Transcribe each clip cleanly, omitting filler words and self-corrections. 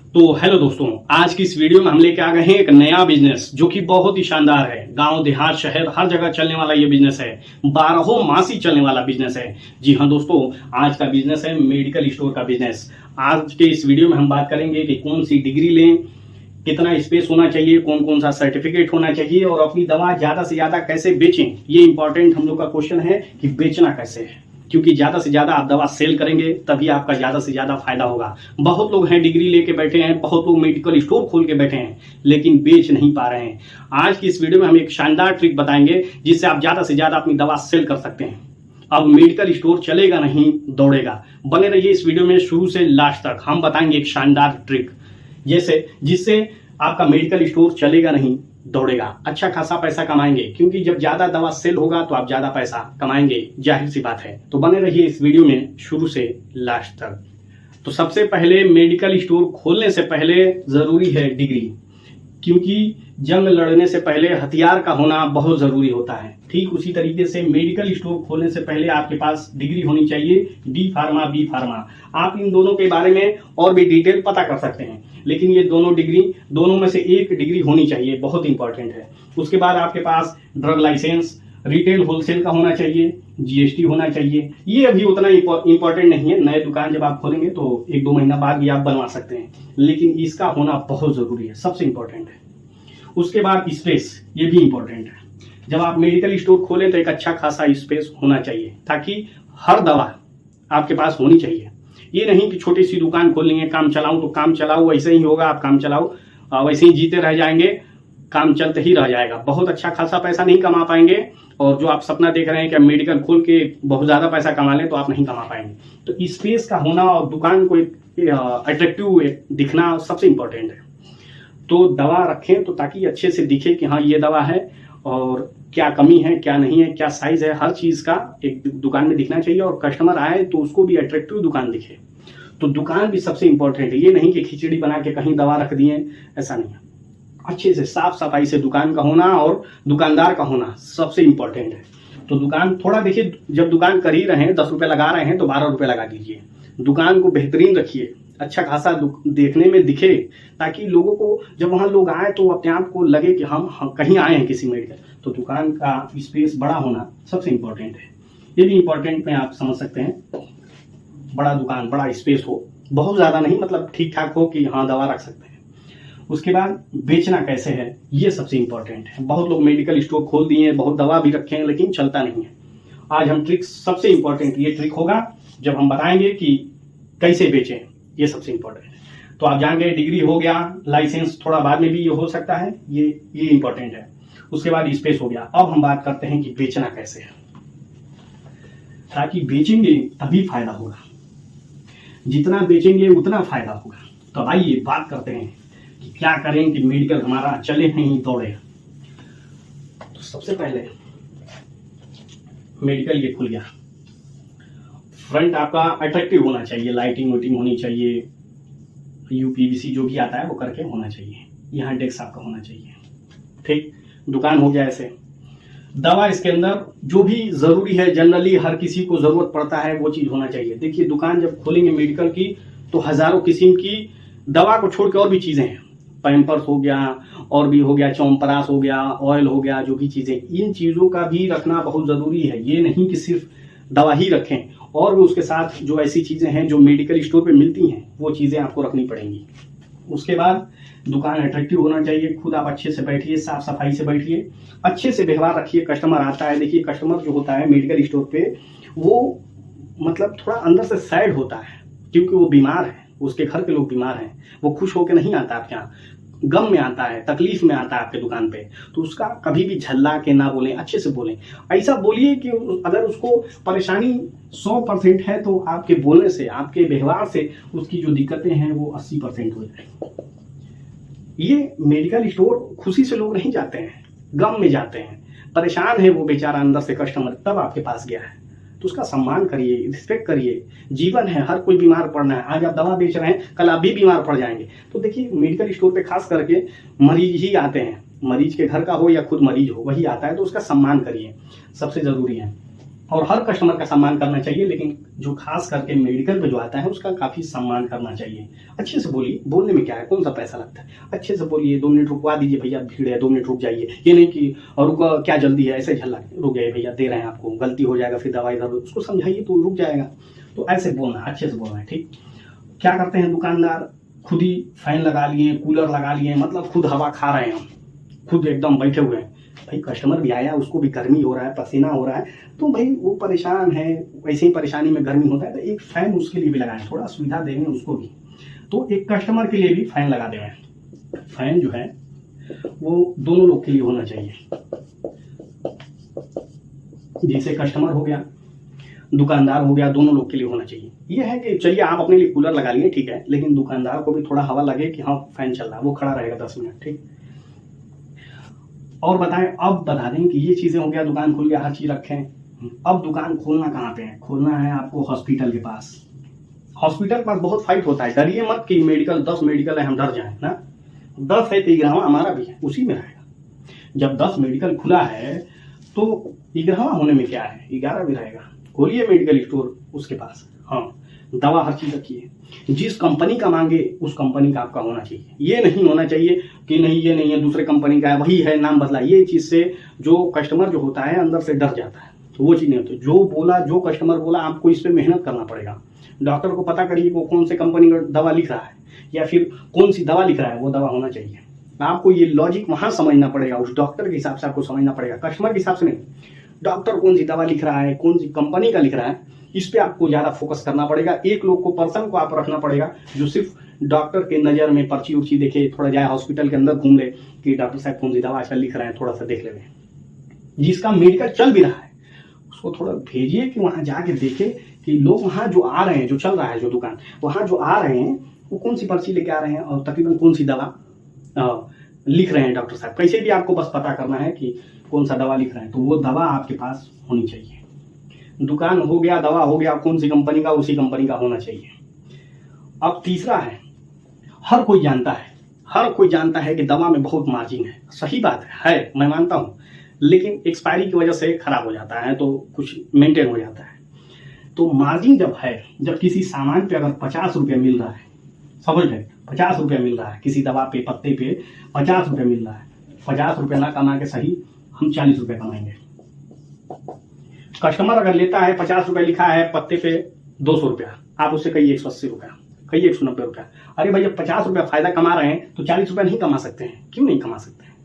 तो हेलो दोस्तों, आज की इस वीडियो में हम लेके आ गए हैं एक नया बिजनेस जो कि बहुत ही शानदार है। गांव देहात शहर हर जगह चलने वाला ये बिजनेस है। 12 मास ही चलने वाला बिजनेस है। जी हाँ दोस्तों, आज का बिजनेस है मेडिकल स्टोर का बिजनेस। आज के इस वीडियो में हम बात करेंगे कि कौन सी डिग्री लें, कितना स्पेस होना चाहिए, कौन कौन सा सर्टिफिकेट होना चाहिए और अपनी दवा ज्यादा से ज्यादा कैसे बेचें। ये इंपॉर्टेंट हम लोग का क्वेश्चन है कि बेचना कैसे है, क्योंकि ज्यादा से ज्यादा आप दवा सेल करेंगे तभी आपका ज्यादा से ज्यादा फायदा होगा। बहुत लोग हैं डिग्री लेके बैठे हैं, बहुत लोग मेडिकल स्टोर खोल के बैठे हैं लेकिन बेच नहीं पा रहे हैं। आज की इस वीडियो में हम एक शानदार ट्रिक बताएंगे जिससे आप ज्यादा से ज्यादा अपनी दवा सेल कर सकते हैं। अब मेडिकल स्टोर चलेगा नहीं दौड़ेगा। बने रहिए इस वीडियो में शुरू से लास्ट तक। हम बताएंगे एक शानदार ट्रिक जिससे आपका मेडिकल स्टोर चलेगा नहीं दौड़ेगा, अच्छा खासा पैसा कमाएंगे, क्योंकि जब ज्यादा दवा सेल होगा तो आप ज्यादा पैसा कमाएंगे, जाहिर सी बात है। तो बने रहिए इस वीडियो में शुरू से लास्ट तक। तो सबसे पहले मेडिकल स्टोर खोलने से पहले जरूरी है डिग्री, क्योंकि जंग लड़ने से पहले हथियार का होना बहुत जरूरी होता है। ठीक उसी तरीके से मेडिकल स्टोर खोलने से पहले आपके पास डिग्री होनी चाहिए, डी फार्मा बी फार्मा। आप इन दोनों के बारे में और भी डिटेल पता कर सकते हैं, लेकिन ये दोनों डिग्री, दोनों में से एक डिग्री होनी चाहिए, बहुत इंपॉर्टेंट है। उसके बाद आपके पास ड्रग लाइसेंस, रिटेल होलसेल का होना चाहिए, जीएसटी होना चाहिए। ये अभी उतना इंपॉर्टेंट नहीं है, नए दुकान जब आप खोलेंगे तो 1-2 महीना बाद भी आप बनवा सकते हैं, लेकिन इसका होना बहुत जरूरी है, सबसे इंपॉर्टेंट है। उसके बाद स्पेस, ये भी इंपॉर्टेंट है। जब आप मेडिकल स्टोर खोलें तो एक अच्छा खासा स्पेस होना चाहिए, ताकि हर दवा आपके पास होनी चाहिए। ये नहीं कि छोटी सी दुकान खोलनी है, काम चलाऊं तो काम चलाओ वैसे ही होगा, आप काम चलाओ वैसे ही जीते रह जाएंगे, काम चलते ही रह जाएगा, बहुत अच्छा खासा पैसा नहीं कमा पाएंगे। और जो आप सपना देख रहे हैं कि मेडिकल खोल के बहुत ज्यादा पैसा कमा लें, तो आप नहीं कमा पाएंगे। तो स्पेस का होना और दुकान को अट्रैक्टिव दिखना सबसे इंपॉर्टेंट है। तो दवा रखें तो ताकि अच्छे से दिखे कि हाँ ये दवा है, और क्या कमी है क्या नहीं है, क्या साइज है, हर चीज का एक दुकान में दिखना चाहिए। और कस्टमर आए तो उसको भी अट्रैक्टिव दुकान दिखे। तो दुकान भी सबसे इंपॉर्टेंट है। ये नहीं कि खिचड़ी बना के कहीं दवा रख दिए, ऐसा नहीं है। अच्छे से साफ सफाई से दुकान का होना और दुकानदार का होना सबसे इंपॉर्टेंट है। तो दुकान थोड़ा देखिए, जब दुकान कर ही रहे हैं, 10 रुपए लगा रहे हैं तो 12 रुपए लगा दीजिए। दुकान को बेहतरीन रखिए, अच्छा खासा देखने में दिखे, ताकि लोगों को जब वहां लोग आए तो अपने आप को लगे कि हम कहीं आए हैं किसी मेडिकल। तो दुकान का स्पेस बड़ा होना सबसे इंपॉर्टेंट है। ये भी इंपॉर्टेंट में आप समझ सकते हैं, बड़ा दुकान, बड़ा स्पेस हो, बहुत ज्यादा नहीं, मतलब ठीक ठाक हो कि हाँ दवा रख सकते हैं। उसके बाद बेचना कैसे है, ये सबसे इंपॉर्टेंट है। बहुत लोग मेडिकल स्टोर खोल दिए, बहुत दवा भी रखे हैं, लेकिन चलता नहीं है। आज हम ट्रिक, सबसे इंपॉर्टेंट ये ट्रिक होगा जब हम बताएंगे कि कैसे बेचें, ये सबसे इंपॉर्टेंट है। तो आप जान गए, डिग्री हो गया, लाइसेंस थोड़ा बाद में भी ये हो सकता है, ये इंपॉर्टेंट है। उसके बाद स्पेस हो गया। अब हम बात करते हैं कि बेचना कैसे है, ताकि बेचेंगे तभी फायदा होगा, जितना बेचेंगे उतना फायदा होगा। तो आइए बात करते हैं कि क्या करें कि मेडिकल हमारा चले नहीं दौड़े। तो सबसे पहले मेडिकल ये खुल गया, फ्रंट आपका अट्रैक्टिव होना चाहिए, लाइटिंग वाइटिंग होनी चाहिए, यूपीवीसी जो भी आता है वो करके होना चाहिए। यहाँ डेस्क आपका होना चाहिए। ठीक, दुकान हो गया ऐसे। दवा इसके अंदर जो भी जरूरी है, जनरली हर किसी को जरूरत पड़ता है, वो चीज होना चाहिए। देखिए, दुकान जब खोलेंगे मेडिकल की तो हजारों किस्म की दवा को छोड़ के और भी चीजें हैं। पैम्पर्स हो गया, और भी हो गया, च्यवनप्राश हो गया, ऑयल हो गया, जो भी चीजें, इन चीजों का भी रखना बहुत जरूरी है। ये नहीं कि सिर्फ दवा ही रखें, और भी उसके साथ जो ऐसी चीजें हैं जो मेडिकल स्टोर पे मिलती हैं, वो चीजें आपको रखनी पड़ेंगी। उसके बाद दुकान अट्रैक्टिव होना चाहिए। खुद आप अच्छे से बैठिए, साफ सफाई से बैठिए, अच्छे से व्यवहार रखिए। कस्टमर आता है, देखिए कस्टमर जो होता है मेडिकल स्टोर पे, वो मतलब थोड़ा अंदर से सैड होता है, क्योंकि वो बीमार है, उसके घर के लोग बीमार हैं। वो खुश होकर नहीं आता आपके यहाँ, गम में आता है, तकलीफ में आता है आपके दुकान पे। तो उसका कभी भी झल्ला के ना बोलें, अच्छे से बोलें। ऐसा बोलिए कि अगर उसको परेशानी 100% है तो आपके बोलने से, आपके व्यवहार से उसकी जो दिक्कतें हैं वो 80% हो जाए। ये मेडिकल स्टोर खुशी से लोग नहीं जाते हैं, गम में जाते हैं, परेशान है वो बेचारा अंदर से कस्टमर, तब आपके पास गया है। तो उसका सम्मान करिए, रिस्पेक्ट करिए। जीवन है, हर कोई बीमार पड़ना है। आज आप दवा बेच रहे हैं, कल आप भी बीमार पड़ जाएंगे। तो देखिए, मेडिकल स्टोर पे खास करके मरीज ही आते हैं, मरीज के घर का हो या खुद मरीज हो, वही आता है। तो उसका सम्मान करिए, सबसे जरूरी है। और हर कस्टमर का सम्मान करना चाहिए, लेकिन जो खास करके मेडिकल पे जो आता है उसका काफ़ी सम्मान करना चाहिए। अच्छे से बोलिए, बोलने में क्या है, कौन सा पैसा लगता है, अच्छे से बोलिए। 2 मिनट रुकवा दीजिए भैया, भीड़ है, 2 मिनट रुक जाइए। ये नहीं कि और रुको क्या जल्दी है, ऐसे झल्ला रुक जाइए भैया, दे रहे हैं आपको, गलती हो जाएगा फिर दवा इधर, उसको समझाइए तो रुक जाएगा। तो ऐसे बोलना, अच्छे से बोलना है, ठीक। क्या करते हैं दुकानदार, खुद ही फैन लगा लिए, कूलर लगा लिए, मतलब खुद हवा खा रहे हैं, हम खुद एकदम बैठे हुए हैं। भाई कस्टमर भी आया, उसको भी गर्मी हो रहा है, पसीना हो रहा है, तो भाई वो परेशान है, वैसे ही परेशानी में गर्मी होता है, तो एक फैन उसके लिए भी लगाएं, थोड़ा सुविधा देंगे उसको भी। तो एक कस्टमर के लिए भी फैन लगा दें। फैन जो है वो दोनों लोग के लिए होना चाहिए, जैसे कस्टमर हो गया, दुकानदार हो गया, दोनों लोग के लिए होना चाहिए। ये है कि चलिए आप अपने लिए कूलर लगा लिए, ठीक है, लेकिन दुकानदार को भी थोड़ा हवा लगे कि हाँ फैन चल रहा है, वो खड़ा रहेगा 10 मिनट, ठीक। और बताएं, अब बता दें कि ये चीजें हो गया, दुकान खुल गया, हर चीज रखें। अब दुकान खोलना कहाँ पे है, खोलना है आपको हॉस्पिटल के पास। हॉस्पिटल के पास बहुत फाइट होता है, डरिए मत कि मेडिकल 10 मेडिकल है हम डर जाएं ना। 10 है तो 11वां हमारा भी है, उसी में रहेगा। जब 10 मेडिकल खुला है तो 11वां होने में क्या है, 11 भी रहेगा। खोलिए मेडिकल स्टोर उसके पास, हाँ दवा हर चीज रखिए, जिस कंपनी का मांगे उस कंपनी का आपका होना चाहिए। ये नहीं होना चाहिए कि नहीं ये नहीं है, दूसरे कंपनी का है, वही है, नाम बदला। ये चीज से जो कस्टमर जो होता है अंदर से डर जाता है, तो वो चीज नहीं होती। जो बोला, जो कस्टमर बोला, आपको इस पे मेहनत करना पड़ेगा। डॉक्टर को पता करिए वो कौन से कंपनी का दवा लिख रहा है या फिर कौन सी दवा लिख रहा है, वो दवा होना चाहिए। आपको ये लॉजिक वहां समझना पड़ेगा, उस डॉक्टर के हिसाब से आपको समझना पड़ेगा, कस्टमर के हिसाब से नहीं। डॉक्टर कौन सी दवा लिख रहा है, कौन सी कंपनी का लिख रहा है, इस पे आपको ज्यादा फोकस करना पड़ेगा। एक लोग को, पर्सन को आप रखना पड़ेगा जो सिर्फ डॉक्टर के नजर में पर्ची उर्ची देखे, थोड़ा जाए हॉस्पिटल के अंदर घूम ले कि डॉक्टर साहब कौन सी दवा आजकल लिख रहे हैं, थोड़ा सा देख ले। जिसका मेडिकल चल भी रहा है उसको थोड़ा भेजिए कि वहां जाके देखे कि लोग वहां जो आ रहे हैं, जो चल रहा है जो दुकान, वहां जो आ रहे हैं वो कौन सी पर्ची लेके आ रहे हैं और तकरीबन कौन सी दवा लिख रहे हैं डॉक्टर साहब। कैसे भी आपको बस पता करना है कि कौन सा दवा लिख रहे हैं, तो वो दवा आपके पास होनी चाहिए। दुकान हो गया, दवा हो गया, कौन सी कंपनी का, उसी कंपनी का होना चाहिए। अब तीसरा है, हर कोई जानता है कि दवा में बहुत मार्जिन है। सही बात है, मैं मानता हूं, लेकिन एक्सपायरी की वजह से खराब हो जाता है तो कुछ मेंटेन हो जाता है। तो मार्जिन जब है, जब किसी सामान पे अगर 50 रुपये मिल रहा है, समझ रहे, 50 रुपये मिल रहा है, किसी दवा पे, पत्ते पे 50 रुपये मिल रहा है, 50 रुपये ना कमा के सही हम 40 रुपये कमाएंगे। कस्टमर अगर लेता है, 50 रुपये लिखा है पत्ते पे 200 रुपया, आप उससे कहिए 180 रुपया, कहिए 190 रुपया। अरे भाई जब 50 रुपया फायदा कमा रहे हैं तो 40 रुपया नहीं कमा सकते हैं? क्यों नहीं कमा सकते हैं?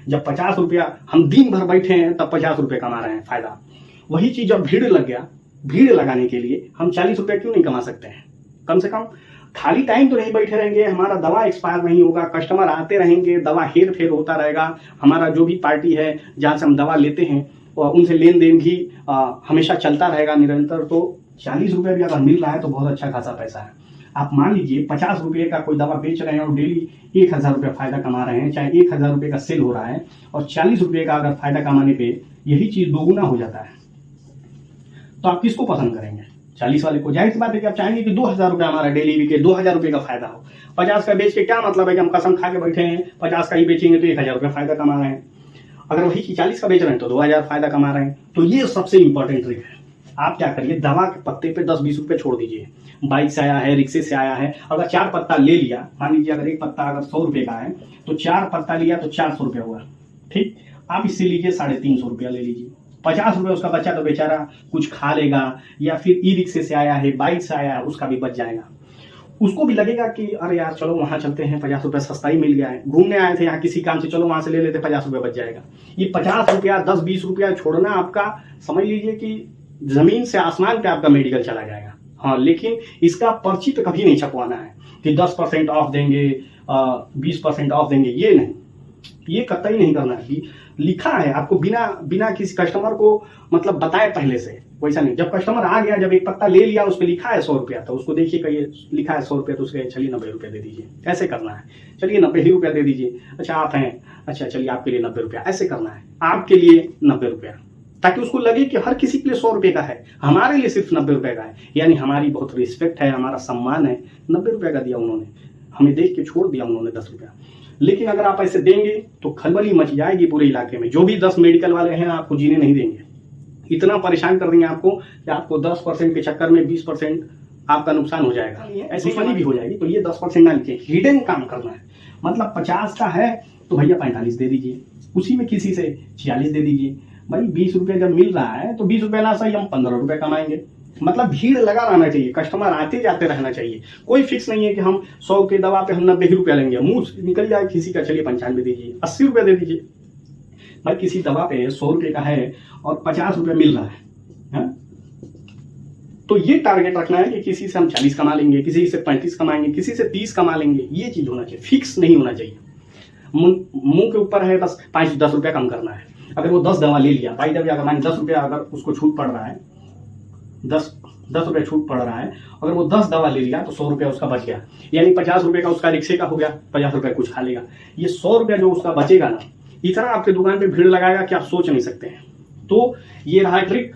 जब 50 रुपया हम दिन भर बैठे हैं तब 50 रुपये कमा रहे हैं फायदा। वही चीज जब भीड़ लग गया, भीड़ लगाने के लिए हम 40 रुपया क्यों नहीं कमा सकते हैं? कम से कम खाली टाइम तो नहीं बैठे रहेंगे, हमारा दवा एक्सपायर नहीं होगा, कस्टमर आते रहेंगे, दवा हेर फेर होता रहेगा, हमारा जो भी पार्टी है जहाँ से हम दवा लेते हैं और उनसे लेन देन भी हमेशा चलता रहेगा निरंतर। तो 40 रुपये भी अगर मिल रहा है तो बहुत अच्छा खासा पैसा है। आप मान लीजिए 50 रुपये का कोई दवा बेच रहे हैं और डेली 1000 रुपये फायदा कमा रहे हैं, चाहे 1000 रुपये का सेल हो रहा है, और 40 रुपये का अगर फायदा कमाने पे यही चीज दोगुना हो जाता है, तो आप किसको पसंद करेंगे? 40 वाले को। जाहिर सी बात है कि आप चाहेंगे कि 2000 रुपये हमारा डेली बिके, 2000 रुपये का फायदा हो। 50 का बेच के क्या मतलब है कि हम कसम खा के बैठे हैं 50 का ही बेचेंगे तो 1000 रुपये फायदा कमा रहे हैं। अगर वही की 40 का बेच रहे हैं तो 2000 फायदा कमा रहे हैं। तो ये सबसे इंपॉर्टेंट ट्रिक है। आप क्या करिए, दवा के पत्ते पे 10-20 रुपये छोड़ दीजिए। बाइक से आया है, रिक्शे से आया है, अगर 4 पत्ता ले लिया, मान लीजिए अगर एक पत्ता अगर 100 रुपये का है तो 4 पत्ता लिया तो 400 रुपया हुआ, ठीक। आप इससे लीजिए 350 रुपया ले लीजिए। 50 रुपये उसका बच्चा तो बेचारा कुछ खा लेगा, या फिर ई रिक्शे से आया है, बाइक से आया है, उसका भी बच जाएगा। उसको भी लगेगा कि अरे यार चलो वहां चलते हैं, 50 रुपया सस्ता ही मिल गया है, घूमने आए थे यहाँ किसी काम से, चलो वहां से ले लेते, 50 रुपया बच जाएगा। ये 50 रुपया 10-20 रुपया छोड़ना आपका, समझ लीजिए कि जमीन से आसमान पे आपका मेडिकल चला जाएगा। हाँ, लेकिन इसका पर्ची पे कभी नहीं छपवाना है कि 10% ऑफ देंगे, 20% ऑफ देंगे, ये नहीं, ये कतई नहीं करना है। लिखा है आपको बिना किसी कस्टमर को मतलब बताए पहले से, वैसा नहीं। जब कस्टमर आ गया, जब एक पत्ता ले लिया, उस पर लिखा है 100 रुपया, तो उसको देखिए कहिए लिखा है 100 रुपया, तो उसके चलिए 90 रुपया दे दीजिए। ऐसे करना है, चलिए 90 ही रुपया दे दीजिए। अच्छा आप हैं, अच्छा चलिए आपके लिए 90 रुपया, ऐसे करना है, आपके लिए 90 रुपया, ताकि उसको लगे कि हर किसी के लिए 100 रुपये का है, हमारे लिए सिर्फ 90 रुपये का है, यानी हमारी बहुत रिस्पेक्ट है, हमारा सम्मान है। 90 रुपये का दिया उन्होंने, हमें देख के छोड़ दिया उन्होंने 10 रुपया। लेकिन अगर आप ऐसे देंगे तो खलबली मच जाएगी पूरे इलाके में। जो भी 10 मेडिकल वाले हैं आपको जीने नहीं देंगे, इतना परेशान कर देंगे आपको कि आपको 10% के चक्कर में 20% आपका नुकसान हो जाएगा, ऐसी फनी भी हो जाएगी। तो ये 10% ना लिखे, हिडन काम करना है। मतलब 50 का है तो भैया 45 दे दीजिए, उसी में किसी से 46 दे दीजिए। भाई 20 रुपये जब मिल रहा है तो 20 रुपये ना सही हम 15 रुपये कमाएंगे। मतलब भीड़ लगा रहना चाहिए, कस्टमर आते जाते रहना चाहिए। कोई फिक्स नहीं है कि हम 100 के दवा पे हम 90 ही रुपया लेंगे, मुंह से निकल जाए किसी का, चलिए 95 दीजिए, 80 रुपये दे दीजिए। भाई किसी दवा पे 100 रुपये का है और 50 रुपये मिल रहा है, तो ये टारगेट रखना है कि किसी से हम 40 कमा लेंगे, किसी से 35 कमाएंगे, किसी से 30 कमा लेंगे। ये चीज होना चाहिए, फिक्स नहीं होना चाहिए। मुंह के ऊपर है बस 5-10 रुपया कम करना है। अगर वो 10 दवा ले लिया, भाई जब अगर 10 रुपया अगर उसको छूट पड़ रहा है, 10 रुपये छूट पड़ रहा है, अगर वो 10 दवा ले लिया तो 100 रुपया उसका बच गया। यानी 50 रुपये का उसका रिक्शे का हो गया, 50 रुपये कुछ खा लेगा। ये 100 रुपया जो उसका बचेगा ना, इतना आपके दुकान पे भीड़ लगाएगा कि आप सोच नहीं सकते हैं। तो ये रहा ट्रिक।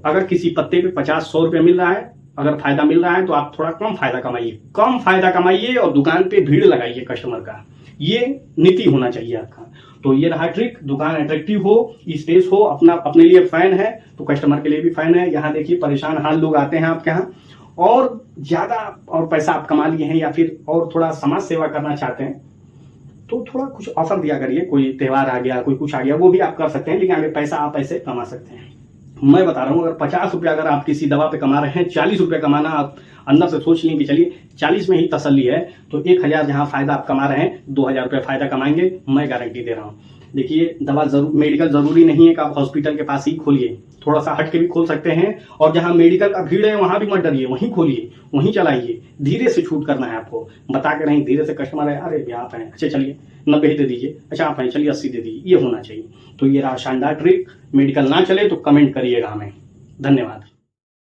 अगर किसी पत्ते पे 50-100 रुपये मिल रहा है, अगर फायदा मिल रहा है तो आप थोड़ा कम फायदा कमाइए और दुकान पे भीड़ लगाइए कस्टमर का। ये नीति होना चाहिए आपका। तो ये रहा ट्रिक। दुकान अट्रैक्टिव हो, स्पेस हो, अपने लिए फैन है तो कस्टमर के लिए भी फैन है। यहाँ देखिए परेशान हाल लोग आते हैं आपके यहाँ, और ज्यादा और पैसा आप कमा लिए हैं या फिर और थोड़ा समाज सेवा करना चाहते हैं तो थोड़ा कुछ ऑफर दिया करिए। कोई त्योहार आ गया, कोई कुछ आ गया, वो भी आप कर सकते हैं, लेकिन आगे पैसा आप ऐसे कमा सकते हैं। मैं बता रहा हूँ, अगर 50 रुपया अगर आप किसी दवा पे कमा रहे हैं, 40 रुपया कमाना आप अंदर से सोच लें कि चलिए 40 में ही तसल्ली है, तो 1000 जहां फायदा आप कमा रहे हैं, 2000 रुपये फायदा कमाएंगे, मैं गारंटी दे रहा हूँ। देखिए दवा मेडिकल जरूरी नहीं है कि आप हॉस्पिटल के पास ही खोलिए, थोड़ा सा हट के भी खोल सकते हैं। और जहां मेडिकल का भीड़ है वहां भी मत डरिए, वहीं खोलिए, वहीं चलाइए। धीरे से छूट करना है आपको, बता के नहीं, धीरे से कस्टमर है, अरे आप हैं, अच्छा चलिए 90 दे दीजिए, अच्छा आप हैं चलिए 80 दे दीजिए, ये होना चाहिए। तो ये रहा शानदार ट्रिक। मेडिकल ना चले तो कमेंट करिएगा हमें। धन्यवाद।